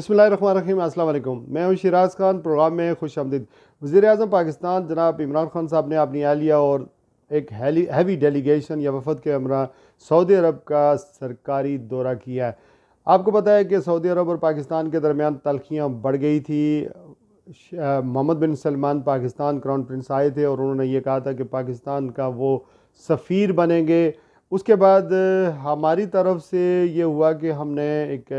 बिस्मिल्लाहिर्रहमानिर्रहीम, अस्सलाम वालेकुम। मैं हूं शिराज खान। प्रोग्राम में खुश आमदीद। वज़ीर-ए-आज़म पाकिस्तान जनाब इमरान खान साहब ने अपनी अहलिया और एक हैवी डेलीगेशन या वफद के हमरा सऊदी अरब का सरकारी दौरा किया है। आपको पता है कि सऊदी अरब और पाकिस्तान के दरमियान तल्खियाँ बढ़ गई थी। मोहम्मद बिन सलमान पाकिस्तान क्राउन प्रिंस आए थे और उन्होंने ये कहा था कि पाकिस्तान का वो सफ़ीर बनेंगे। उसके बाद हमारी तरफ से ये हुआ कि हमने एक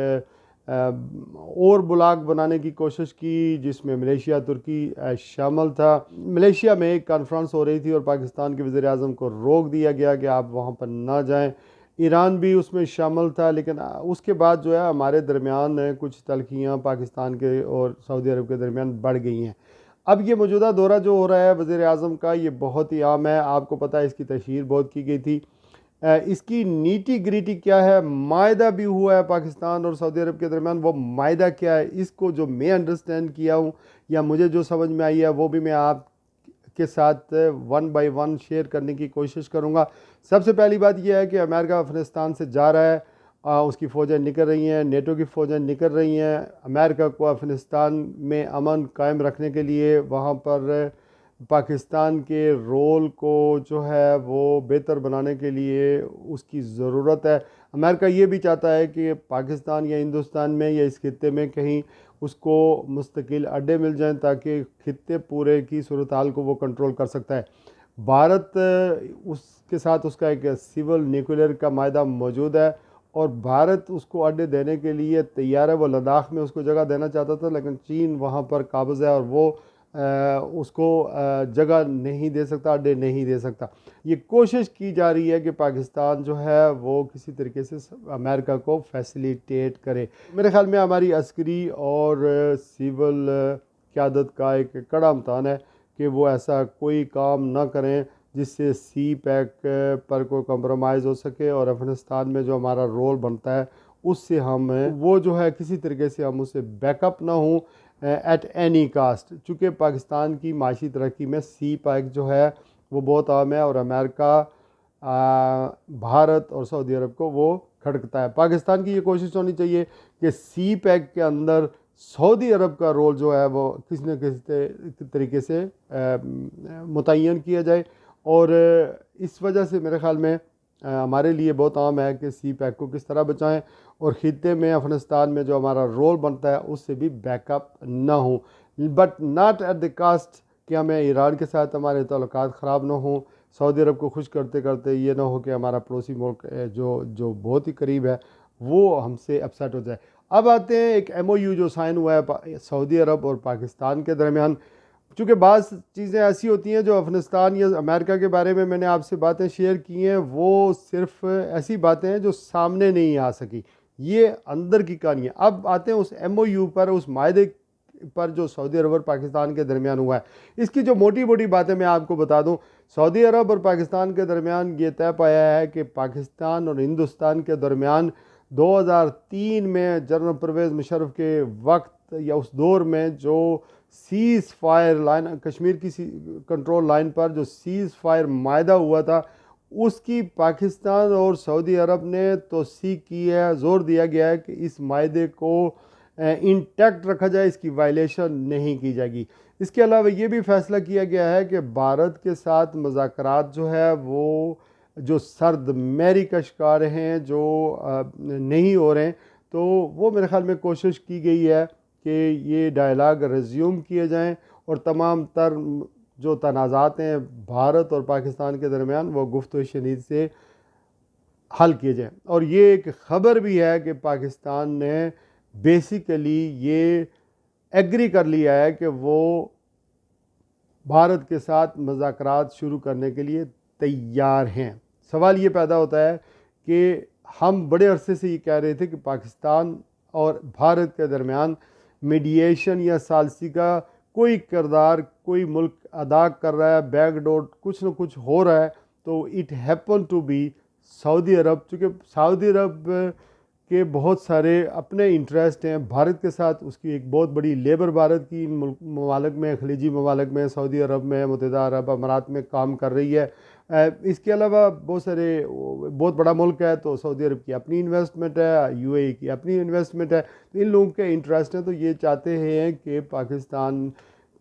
और ब्लॉक बनाने की कोशिश की जिसमें मलेशिया तुर्की शामिल था। मलेशिया में एक कॉन्फ्रेंस हो रही थी और पाकिस्तान के वज़ीर-ए-आज़म को रोक दिया गया कि आप वहाँ पर ना जाएं। ईरान भी उसमें शामिल था, लेकिन उसके बाद जो है हमारे दरमियान कुछ तल्खियाँ पाकिस्तान के और सऊदी अरब के दरमियान बढ़ गई हैं। अब ये मौजूदा दौरा जो हो रहा है वज़ीर-ए-आज़म का, ये बहुत ही आम है। आपको पता है इसकी तशहीर बहुत की गई थी। इसकी नीटी ग्रिटी क्या है? मायदा भी हुआ है पाकिस्तान और सऊदी अरब के दरमियान। वो मायदा क्या है, इसको जो मैं अंडरस्टैंड किया हूँ या मुझे जो समझ में आई है वो भी मैं आपके साथ वन बाय वन शेयर करने की कोशिश करूँगा। सबसे पहली बात यह है कि अमेरिका अफ़गानिस्तान से जा रहा है। उसकी फ़ौजें निकल रही हैं, नेटो की फ़ौजें निकल रही हैं। अमेरिका को अफ़गानिस्तान में अमन कायम रखने के लिए वहाँ पर पाकिस्तान के रोल को जो है वो बेहतर बनाने के लिए उसकी ज़रूरत है। अमेरिका ये भी चाहता है कि पाकिस्तान या हिंदुस्तान में या इस खित्ते में कहीं उसको मुस्तकिल अड्डे मिल जाएं ताकि खित्ते पूरे की सूरत हाल को वो कंट्रोल कर सकता है। भारत उसके साथ उसका एक सिविल न्यूक्लियर का मायदा मौजूद है और भारत उसको अड्डे देने के लिए तैयार है। वो लद्दाख में उसको जगह देना चाहता था, लेकिन चीन वहाँ पर काबिज़ है और वो उसको जगह नहीं दे सकता, अड्डे नहीं दे सकता। ये कोशिश की जा रही है कि पाकिस्तान जो है वो किसी तरीके से अमेरिका को फैसिलिटेट करे। मेरे ख्याल में हमारी अस्करी और सिविल क़यादत का एक कड़ा इम्तहान है कि वो ऐसा कोई काम ना करें जिससे सी पैक पर कोई कंप्रोमाइज़ हो सके और अफ़गानिस्तान में जो हमारा रोल बनता है उससे हम वो जो है किसी तरीके से हम उससे बैकअप ना हों एट एनी कास्ट। चूँकि पाकिस्तान की माशी तरक्की में सी पैक जो है वो बहुत अहम है और अमेरिका, भारत और सऊदी अरब को वो खटकता है। पाकिस्तान की ये कोशिश होनी चाहिए कि सी पैक के अंदर सऊदी अरब का रोल जो है वो किसी न किसी तरीके से मुतय्यन किया जाए और इस वजह से मेरे ख़्याल में हमारे लिए बहुत आम है कि सी पैक को किस तरह बचाएं और ख़ित्ते में अफ़गानिस्तान में जो हमारा रोल बनता है उससे भी बैकअप ना हो, but not at the cost कि हमें ईरान के साथ हमारे ताल्लुकात ख़राब ना हों। सऊदी अरब को खुश करते करते ये ना हो कि हमारा पड़ोसी मुल्क जो बहुत ही करीब है वो हमसे अपसेट हो जाए। अब आते हैं एक MOU जो साइन हुआ है सऊदी अरब और पाकिस्तान के दरमियान। चूँकि बाज़ चीज़ें ऐसी होती हैं जो अफ़गानिस्तान या अमेरिका के बारे में मैंने आपसे बातें शेयर की हैं, वो सिर्फ़ ऐसी बातें हैं जो सामने नहीं आ सकी, ये अंदर की कहानी है। अब आते हैं उस MOU पर, उस मायदे पर जो सऊदी अरब और पाकिस्तान के दरमियान हुआ है। इसकी जो मोटी मोटी बातें मैं आपको बता दूं, सऊदी अरब और पाकिस्तान के दरमियान ये तय पाया है कि पाकिस्तान और हिंदुस्तान के दरमियान 2003 में जनरल परवेज़ मुशर्रफ के वक्त या उस दौर में जो सीज़ फायर लाइन, कश्मीर की कंट्रोल लाइन पर जो सीज़ फायर मायदा हुआ था, उसकी पाकिस्तान और सऊदी अरब ने तौसीक की है। ज़ोर दिया गया है कि इस मायदे को इंटैक्ट रखा जाए, इसकी वायलेशन नहीं की जाएगी। इसके अलावा ये भी फ़ैसला किया गया है कि भारत के साथ मुज़ाकरात जो है वो जो सर्द मैरी का शिकार हैं, जो नहीं हो रहे हैं, तो वो मेरे ख़्याल में कोशिश की गई है कि ये डायलाग रिज्यूम किए जाएं और तमाम तर जो तनाज़ात हैं भारत और पाकिस्तान के दरमियान वो गुफ्तगू शनीद से हल किए जाएं। और ये एक ख़बर भी है कि पाकिस्तान ने बेसिकली ये एग्री कर लिया है कि वो भारत के साथ मुज़ाकरात शुरू करने के लिए तैयार हैं। सवाल ये पैदा होता है कि हम बड़े अरसे से ये कह रहे थे कि पाकिस्तान और भारत के दरमियान मीडिएशन या सालसी का कोई किरदार कोई मुल्क अदा कर रहा है, बैकडोर कुछ न कुछ हो रहा है, तो it happen to be Saudi Arab. चूँकि सऊदी अरब के बहुत सारे अपने इंटरेस्ट हैं भारत के साथ। उसकी एक बहुत बड़ी लेबर भारत की इन ममालिक में, खलीजी ममालिक में, सऊदी अरब में, मुत्तहिदा अरब अमारात में काम कर रही है। इसके अलावा बहुत बड़ा मुल्क है, तो सऊदी अरब की अपनी इन्वेस्टमेंट है, यूएई की अपनी इन्वेस्टमेंट है। तो इन लोगों के इंटरेस्ट हैं, तो ये चाहते हैं कि पाकिस्तान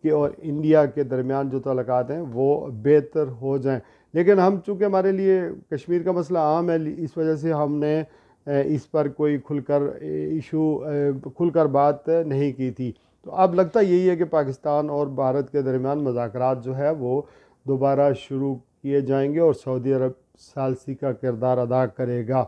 के और इंडिया के दरमियान जो ताल्लुकात हैं वो बेहतर हो जाएं। लेकिन हम चूँकि हमारे लिए कश्मीर का मसला आम है, इस वजह से हमने इस पर कोई खुलकर बात नहीं की थी। तो अब लगता यही है कि पाकिस्तान और भारत के दरमियान मुज़ाकरात जो है वो दोबारा शुरू किए जाएंगे और सऊदी अरब सालसी का किरदार अदा करेगा।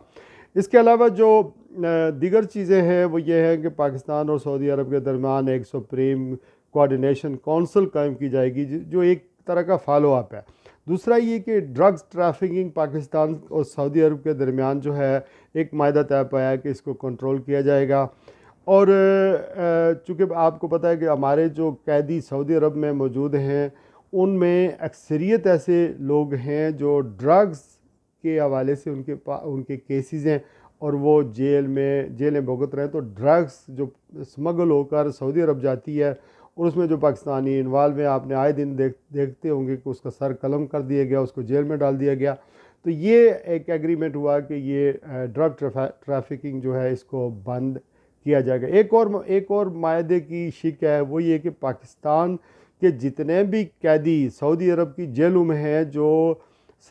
इसके अलावा जो दीगर चीज़ें हैं वो ये है कि पाकिस्तान और सऊदी अरब के दरमियान एक सुप्रीम कोऑर्डिनेशन काउंसिल कायम की जाएगी, जो एक तरह का फॉलो अप है। दूसरा ये कि ड्रग्स ट्रैफिकिंग पाकिस्तान और सऊदी अरब के दरमियान जो है एक मायदा तय पाया है कि इसको कंट्रोल किया जाएगा। और चूँकि आपको पता है कि हमारे जो कैदी सऊदी अरब में मौजूद हैं उनमें अक्सरियत ऐसे लोग हैं जो ड्रग्स के हवाले से उनके केसेस हैं और वो जेलें भुगत रहे हैं। तो ड्रग्स जो स्मगल होकर सऊदी अरब जाती है और उसमें जो पाकिस्तानी इन्वॉल्व है, आपने आए दिन देखते होंगे कि उसका सर कलम कर दिया गया, उसको जेल में डाल दिया गया। तो ये एक एग्रीमेंट हुआ कि ये ड्रग ट्रैफिकिंग जो है इसको बंद किया जाएगा। एक और मायदे की शिक है, वो ये कि पाकिस्तान के जितने भी कैदी सऊदी अरब की जेलों में हैं जो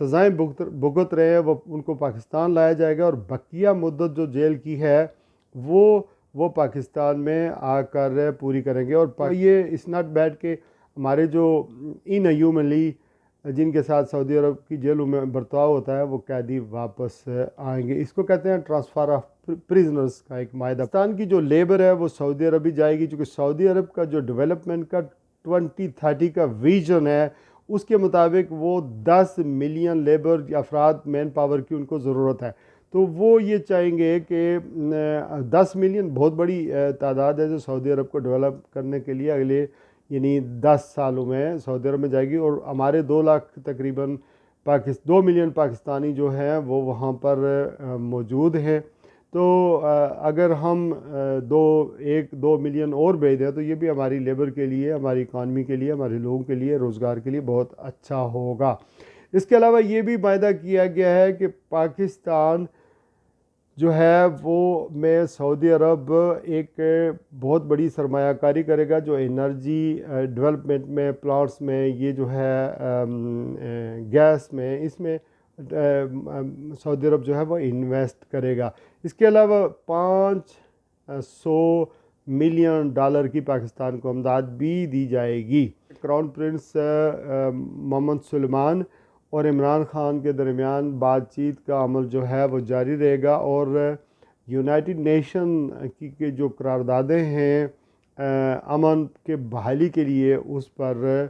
सज़ाएँ भुगत रहे हैं वो उनको पाकिस्तान लाया जाएगा और बकिया मुद्दत जो जेल की है वो पाकिस्तान में आकर पूरी करेंगे। और ये इस नॉट बैड के हमारे जो इन ह्यूमनली जिनके साथ सऊदी अरब की जेलों में बर्ताव होता है वो कैदी वापस आएंगे। इसको कहते हैं ट्रांसफ़र ऑफ प्रिजनर्स का एक मायदा। पाकिस्तान की जो लेबर है वो सऊदी अरब ही जाएगी, क्योंकि सऊदी अरब का जो डेवलपमेंट का 2030 का विजन है उसके मुताबिक वो 10 मिलियन लेबर अफराद मैन पावर की उनको ज़रूरत है। तो वो ये चाहेंगे कि 10 मिलियन बहुत बड़ी तादाद है जो सऊदी अरब को डेवलप करने के लिए अगले यानी 10 सालों में सऊदी अरब में जाएगी। और हमारे 2 लाख तकरीबन 2 मिलियन पाकिस्तानी जो हैं वो वहाँ पर मौजूद हैं। तो अगर हम 2 मिलियन और भेज दें तो ये भी हमारी लेबर के लिए, हमारी इकानमी के लिए, हमारे लोगों के लिए, रोज़गार के लिए बहुत अच्छा होगा। इसके अलावा ये भी वायदा किया गया है कि पाकिस्तान जो है वो में सऊदी अरब एक बहुत बड़ी सरमायाकारी करेगा, जो एनर्जी डेवलपमेंट में, प्लांट्स में, ये जो है गैस में, इसमें सऊदी अरब जो है वो इन्वेस्ट करेगा। इसके अलावा $500 मिलियन की पाकिस्तान को इमदाद भी दी जाएगी। क्राउन प्रिंस मोहम्मद सुलेमान और इमरान ख़ान के दरमियान बातचीत का अमल जो है वो जारी रहेगा और यूनाइटेड नेशन की जो करारदादें हैं अमन के बहाली के लिए उस पर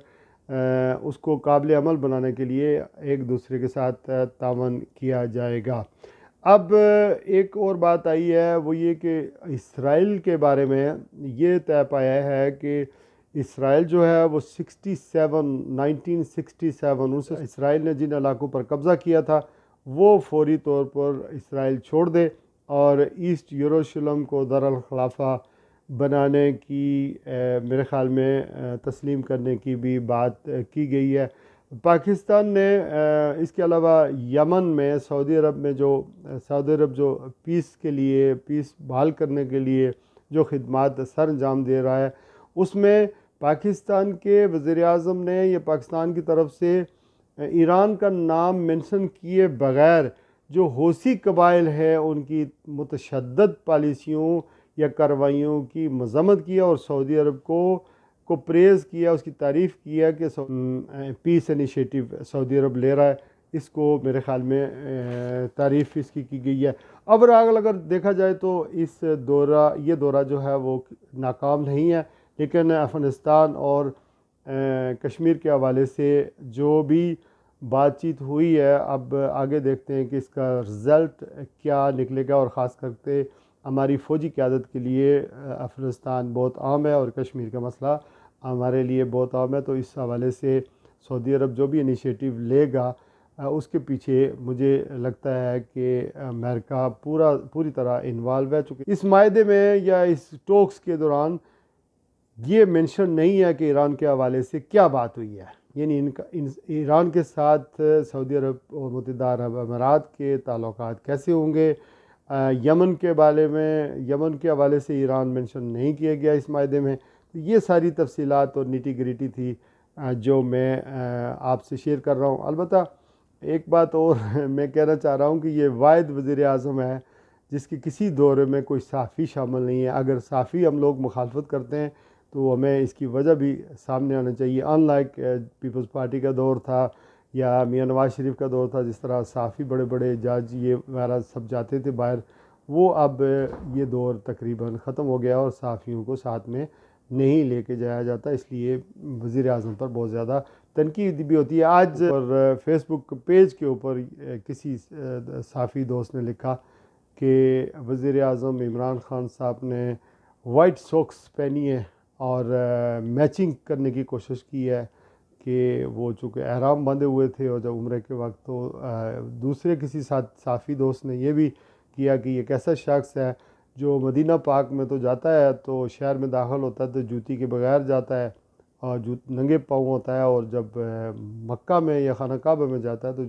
उसको काबिल अमल बनाने के लिए एक दूसरे के साथ तावन किया जाएगा। अब एक और बात आई है वो ये कि इसराइल के बारे में ये तय पाया है कि इसराइल जो है वो 1967 इसराइल ने जिन इलाकों पर कब्ज़ा किया था वो फौरी तौर पर इसराइल छोड़ दे और ईस्ट यरूशलेम को दरुल खिलाफा बनाने की मेरे ख़्याल में तस्लीम करने की भी बात की गई है। पाकिस्तान ने इसके अलावा यमन में सऊदी अरब जो पीस बहाल करने के लिए जो खिदमात सर अंजाम दे रहा है उसमें पाकिस्तान के वज़ीर-ए-आज़म ने या पाकिस्तान की तरफ से ईरान का नाम मेंशन किए बग़ैर जो हौसी कबाइल है उनकी मुतशद्दद पॉलिसियों या कार्रवाइयों की मज़म्मत किया और सऊदी अरब को प्रेज़ किया, उसकी तारीफ़ किया कि पीस इनिशिएटिव सऊदी अरब ले रहा है। इसको मेरे ख़्याल में तारीफ़ इसकी की गई है। अब अगर देखा जाए तो ये दौरा जो है वो नाकाम नहीं है, लेकिन अफ़गानिस्तान और कश्मीर के हवाले से जो भी बातचीत हुई है अब आगे देखते हैं कि इसका रिज़ल्ट क्या निकलेगा। और ख़ास करके हमारी फ़ौजी क़यादत के लिए अफ़गानिस्तान बहुत अहम है और कश्मीर का मसला हमारे लिए बहुत अहम है। तो इस हवाले से सऊदी अरब जो भी इनिशिएटिव लेगा उसके पीछे मुझे लगता है कि अमेरिका पूरी तरह इन्वॉल्व है। चूँकि इस मायदे में या इस टॉक्स के दौरान ये मेंशन नहीं है कि ईरान के हवाले से क्या बात हुई है, यानी ईरान के साथ सऊदी अरब और मुत्तहिदा अरब अमारात के ताल्लुकात कैसे होंगे। यमन के बारे में, यमन के हवाले से ईरान मेंशन नहीं किया गया इस मायदे में। तो ये सारी तफसीलात और निटी ग्रिटी थी जो मैं आपसे शेयर कर रहा हूँ। अलबत्ता एक बात और मैं कहना चाह रहा हूँ कि ये वाहिद वज़ीर आज़म है जिसके किसी दौरे में कोई साफ़ी शामिल नहीं है। अगर साफ़ी हम लोग मुखालफत करते हैं तो हमें इसकी वजह भी सामने आना चाहिए। अनलाइक पीपल्स पार्टी का दौर था या मियां नवाज शरीफ का दौर था, जिस तरह साफ़ी बड़े बड़े जज ये वगैरह सब जाते थे बाहर, वो अब ये दौर तकरीबन ख़त्म हो गया और साफ़ियों को साथ में नहीं लेके जाया जाता। इसलिए वज़ीर आज़म पर बहुत ज़्यादा तनकीद भी होती है। आज और फेसबुक पेज के ऊपर किसी साफ़ी दोस्त ने लिखा कि वज़ीर आज़म इमरान ख़ान साहब ने वाइट सॉक्स पहनी है और मैचिंग करने की कोशिश की है कि वो चूँकि एहराम बंधे हुए थे और जब उम्र के वक्त, तो दूसरे किसी साफ़ी दोस्त ने ये भी किया कि ये कैसा शख्स है जो मदीना पाक में तो जाता है, तो शहर में दाखिल होता है तो जूती के बगैर जाता है और नंगे पाँव होता है, और जब मक्का में या खाना काबा में जाता है तो